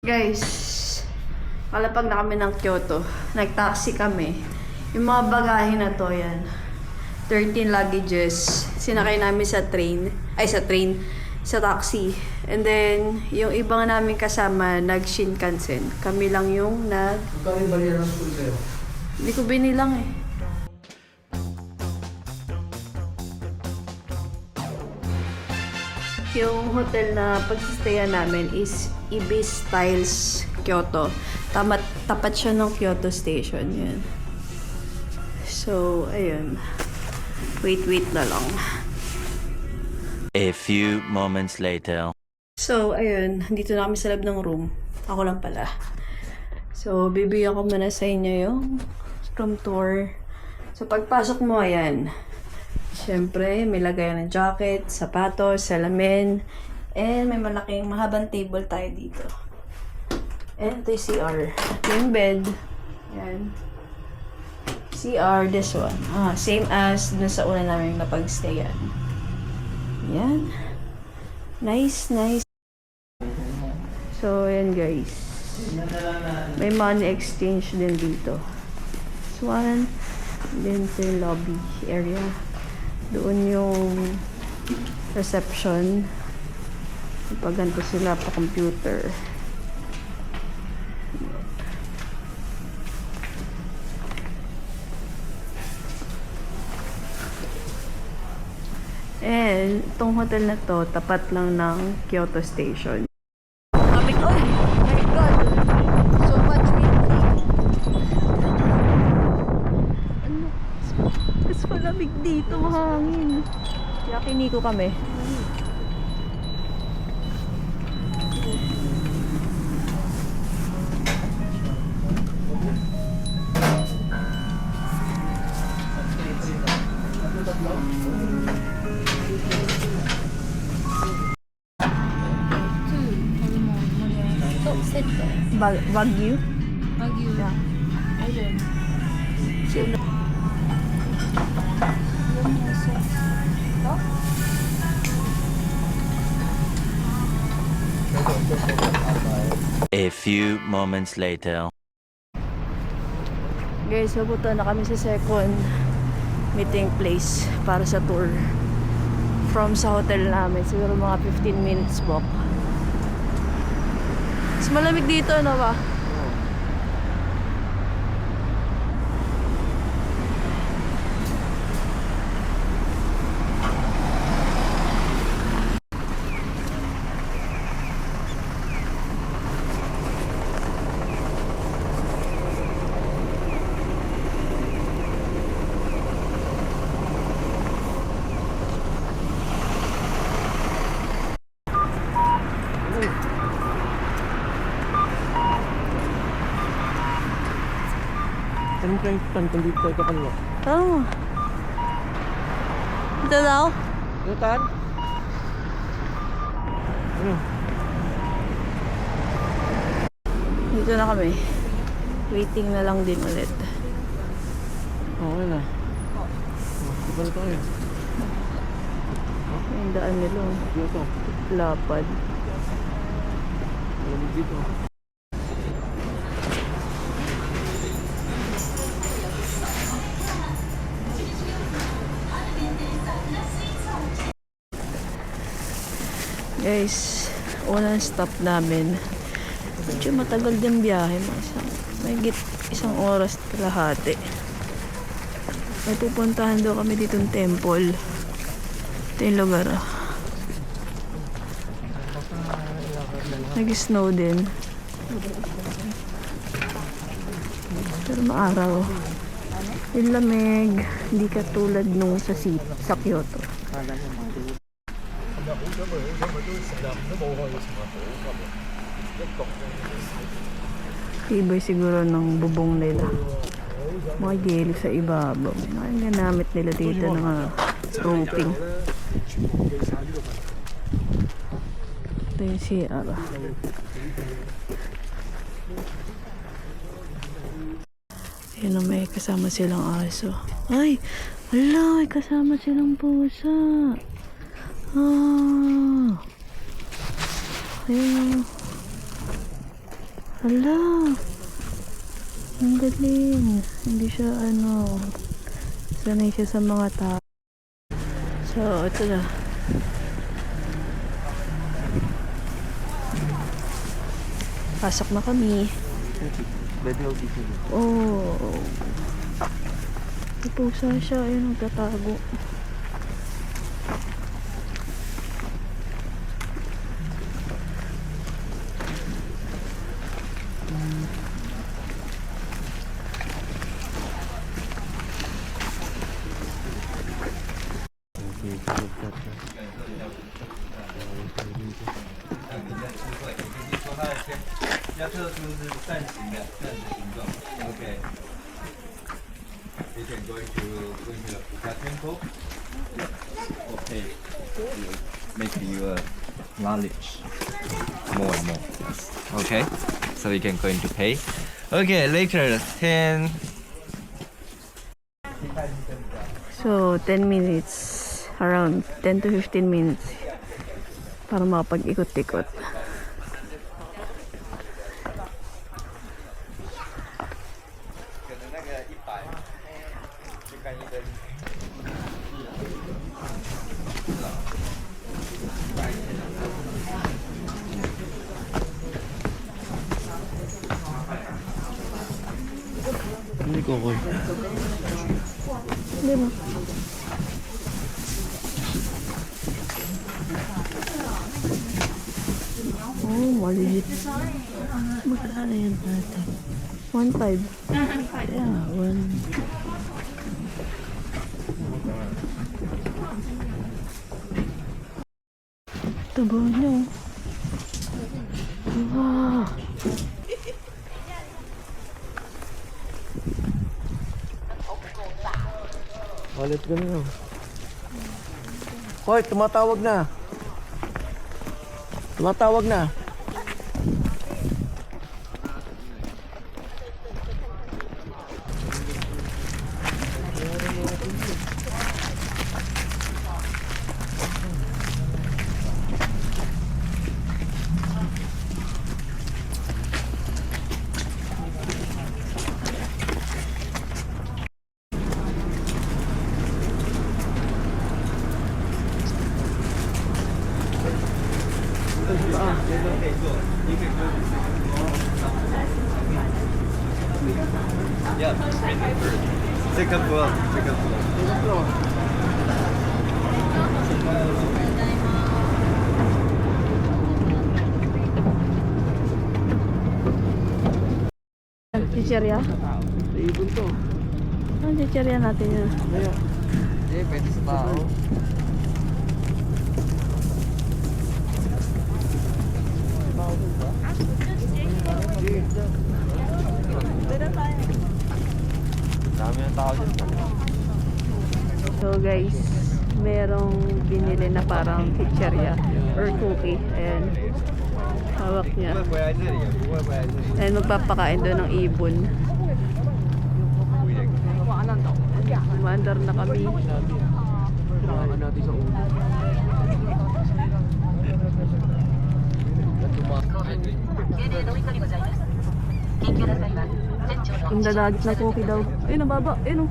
Guys, kalapag na kami ng Kyoto. Nag-taxi kami. Yung mga bagahe na to, yan. 13 luggages. Sinakay namin sa sa taxi. And then, yung ibang namin kasama, nag-Shinkansen. Kami lang yung Magkano yung barya ng school kayo? Hindi ko binilang eh. Yung hotel na pagsistayan namin is Ibis Styles Kyoto. Tapat siya ng Kyoto Station. Yan. So, ayun. Wait na lang. A few moments later. So, ayun. Dito na kami sa loob ng room. Ako lang pala. So, bibigyan ko muna sa inyo yung room tour. So, pagpasok mo, ayan. Siyempre, may lagayan ng jacket, sapatos, salamin, and may malaking mahabang table tayo dito. And ito yung CR. Ito yung bed. Ayan. CR, this one. Same as dun sa una namin napag-stayan. Ayan. Nice. So, ayan guys. May money exchange din dito. This one. Then ito yung lobby area. Doon yung reception. Paganto sila pa computer. And itong hotel na to, tapat lang ng Kyoto Station. Kami ko! Oh my God! So much wind. Mas malamig dito, mahangin. Kaya kiniko kami. Wagyu? Wagyu. Yeah. Ayun. A few moments later. Guys, papunta na kami sa second meeting place para sa tour. From sa hotel namin. Siguro mga 15 minutes walk. Mas malamig dito, ano ba? Anong kayo tantong dito ka kanila? Oh. Ito daw? Lutan? Ano? Dito na kami. Waiting na lang din ulit. Okay na. Diba na tayo? Yung daan nila. Dito. Lapad. Malamig dito. Guys, unang stop namin. Medyo matagal din biyahe. May isang oras kalahati. May pupuntahan daw kami dito ng temple. Ito yung lugar. Nag-snow din. Pero maaraw. Yung lamig. Hindi katulad nung sa Kyoto. Ibay siguro ng bubong nila. Mga geli sa ibabaw. Mga ginamit nila dito ng roping. Ito yung CR. Ayun na, may kasama silang aso. Ay! Wala! May kasama silang pusa. Ayun. Hala! Ang galing. Hindi siya sanay siya sa mga tao. So, ito na. Pasok na kami. Pwede ako dito. Oh. Pusa siya. Ayun, nagtatago. Okay, tulog ka to. You can go into the Buddha temple. Okay. Make your knowledge more and more. Okay. So you can go into pay. Okay, later 10. So, 10 minutes. Around 10 to 15 minutes. Para makapag-ikot-ikot. Hindi ko ko. Hindi mo. Oh, maliit. Magkano yan natin? 1.5. Yeah, one. Taba niya. Wow. Walit ka na. Hoy, tumatawag na. Tumatawag na. Yeah. Second floor. Second floor. Chicherya? Sa ibon to. Ano chicherya natin yun? Kaya. Eh, pwede sa tao. Dami ng tao dyan. So guys, merong binili na parang chicherya or cookie. Ayan. Hawak niya. Ayan, magpapakain doon ng ibon. Umandar na kami. Kailangan natin sa ulo. Yung dadagit na cookie daw. Ayun, ang baba. Ayun, oh.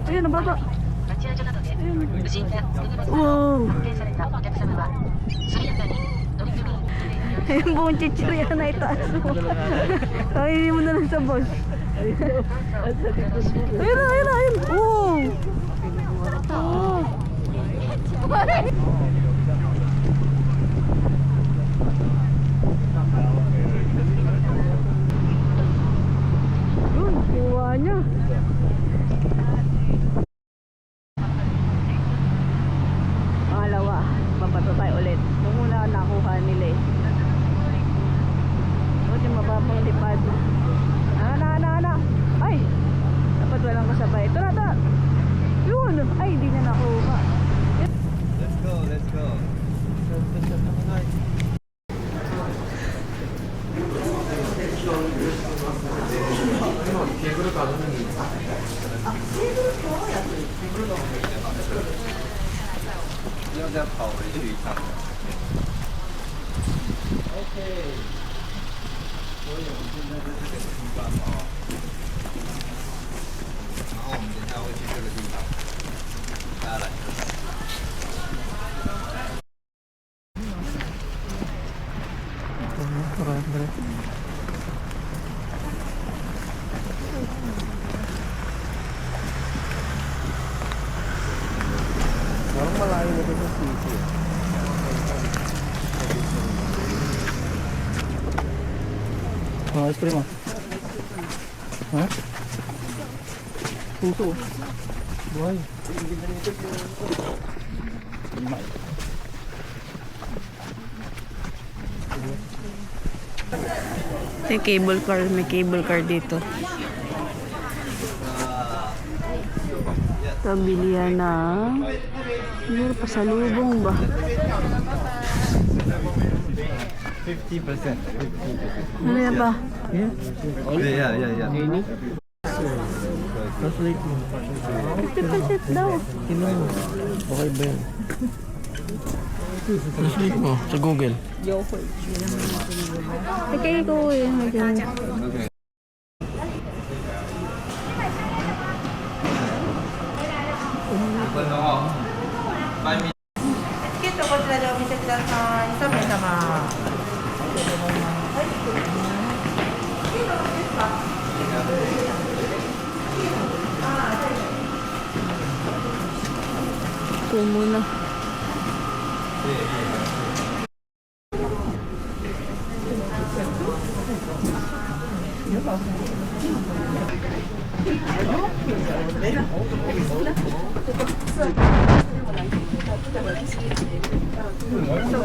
Ayun, ang baba. Ayun. Wow. Ayun, buong chichirya na itaas mo. Kainin mo na lang sa boss. Ayun, ayun, ayun. Wow. Oh. Yun, kuha niya. Pangalawa, papato tayo ulit. Nung una nakuha nila eh. Buti mababang lipad. Ana. Ay! Dapat walang kasabay. Ito na, ito. Yun! Ay, hindi na nakuha. Let's go. Let's go.要再跑回去一趟的。OK。我有然后我们等一下会去这个地方，大家来。Parang malayo na sa city. Ice cream ah. Ha? Puso. Buhay. May cable car dito. Ito, bilihan na. Ano, pasalubong ba? 50%. Ano yan ba? Yeah. Translate mo. 50% daw. Okay ba yan? Translate mo sa Google. Kaya ko eh. Okay. チケットこちらでお見せください。3名様。 Ito muna.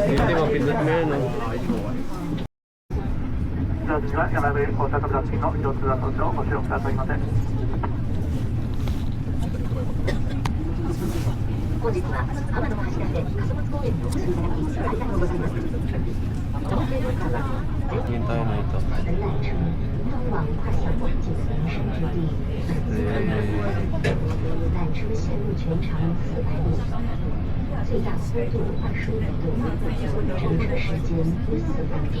Hindi mapindot mo yan, no? 次は山上高坂ブラッキの上通は登場ご使用くださいませ。本日は天橋立笠松公園にお越しいただきありがとうございます。中央ケーブルカーは全 Hintayin na ito. 本来车通往快速转进的营生之地，本次缆车线路全长400米，最大坡度25度，乘车时间约4分钟。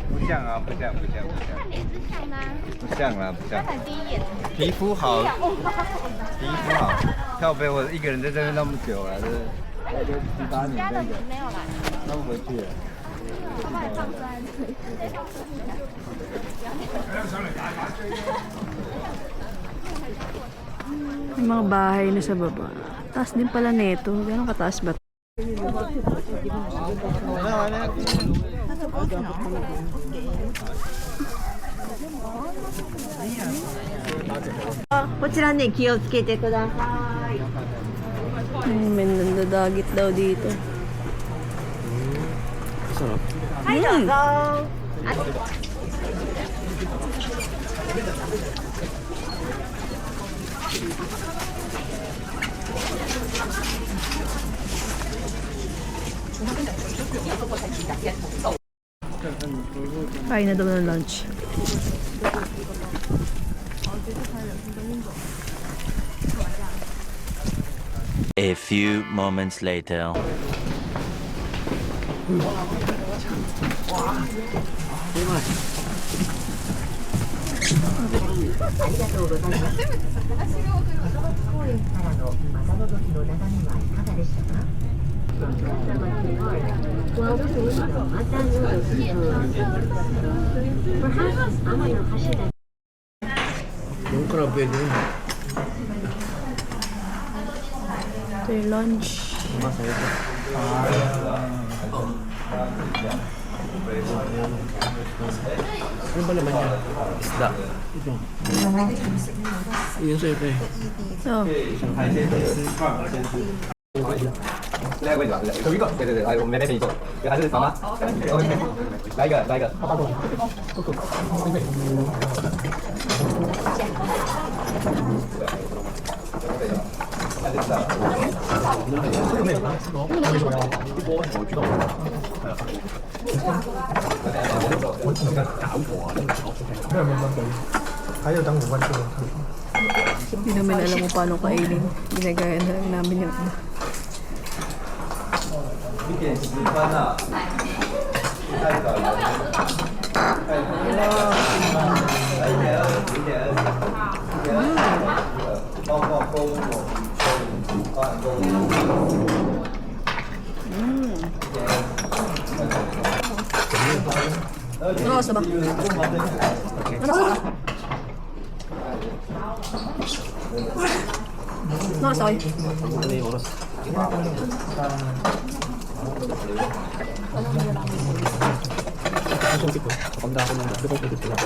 不像啊，不像。不像啦，不像。皮肤好，靠背我一个人在这边那么久了，这7、8年这个，那不回去了。May mga bahay na sa baba. Taas din pala nito. Gano'ng kataas ba? May nandadagit daw dito. Sarap. Kain na daw ng lunch. A few moments later. Yung crab yun. Ito yung lunch. Ano ba naman yan? Isda. Ito. Iyon sa'yo, te. Oh. 有一个，对对对，哎，我们妹妹请你坐，还是妈妈？来一个，来一个。Hindi naman alam mo paano kainin. Ginagaya na lang namin yung ano. 一点10分啊！太早了。包括购物、购物。 Ano oras na ba? Ano oras na? Ano oras na kayo? Ano yung oras? Ang sumpit ko. Kapag na ako ng gusto ko, pwede sila.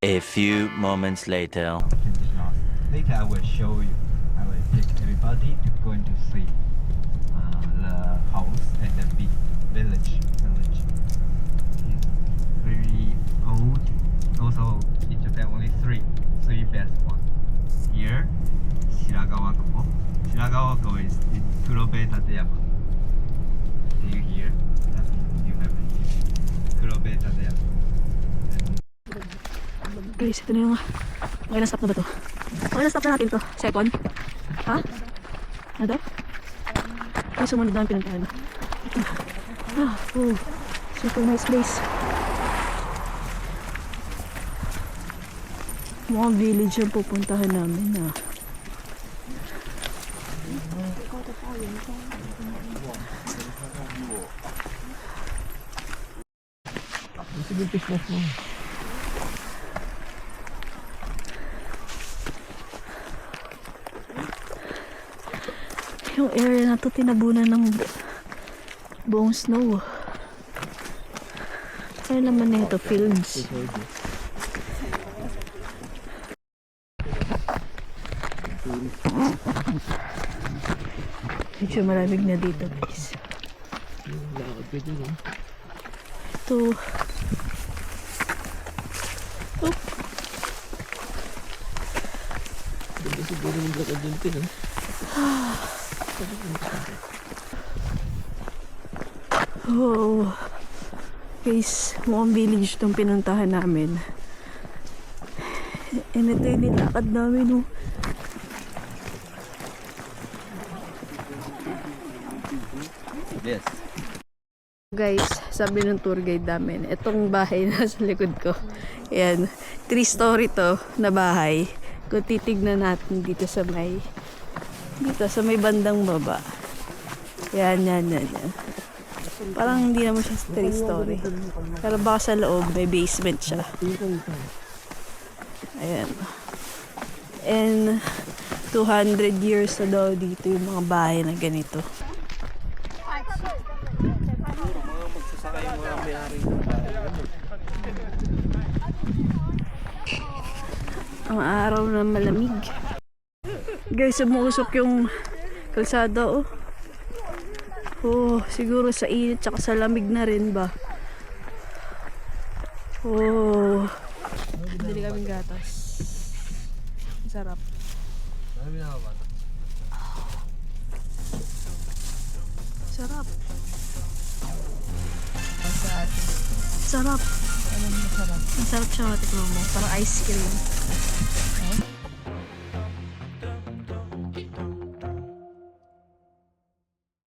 A few moments later. Later, I will show you. I will take everybody to going to see the house and the big village. It's very old. Also, in Japan, only three best one. Here, Shiragawa-ko. Shiragawa-ko is in Kurobe Tateyama. Do you hear? That's you have it. Kurobe Tateyama. Guys, ito na yung... Okay na stop na ba to? Okay na stop na natin to. Second? Ha? Ano daw? Ay, sumunod na ang pinuntahan. Oh. Super nice place. Mukhang village yung pupuntahan namin na. Sige, fish mo. Yung area na to tinabunan ng buong snow. Ano naman na ito? Fields. Medyo malamig na dito, guys. Ito. Oh. Siguro yung Black Argentina. Oh. Guys, mukhang village itong pinuntahan namin. And ito yung nilakad namin, oh. Yes. Guys, sabi ng tour guide namin, itong bahay na sa likod ko. Ayan, 3-story to na bahay. Kung titignan natin dito sa may bandang baba. Yan. Parang hindi naman siya 3-story. Pero baka sa loob, may basement siya. Ayan. And 200 years na daw dito yung mga bahay na ganito. Ang araw na malamig. Guys, umuusok yung kalsada, oh. Oh, siguro sa init tsaka sa lamig na rin ba? Oh. Bili kaming gatas. Sarap. Sarap. Sarap. Masarap siya, matikman mo. Parang ice cream.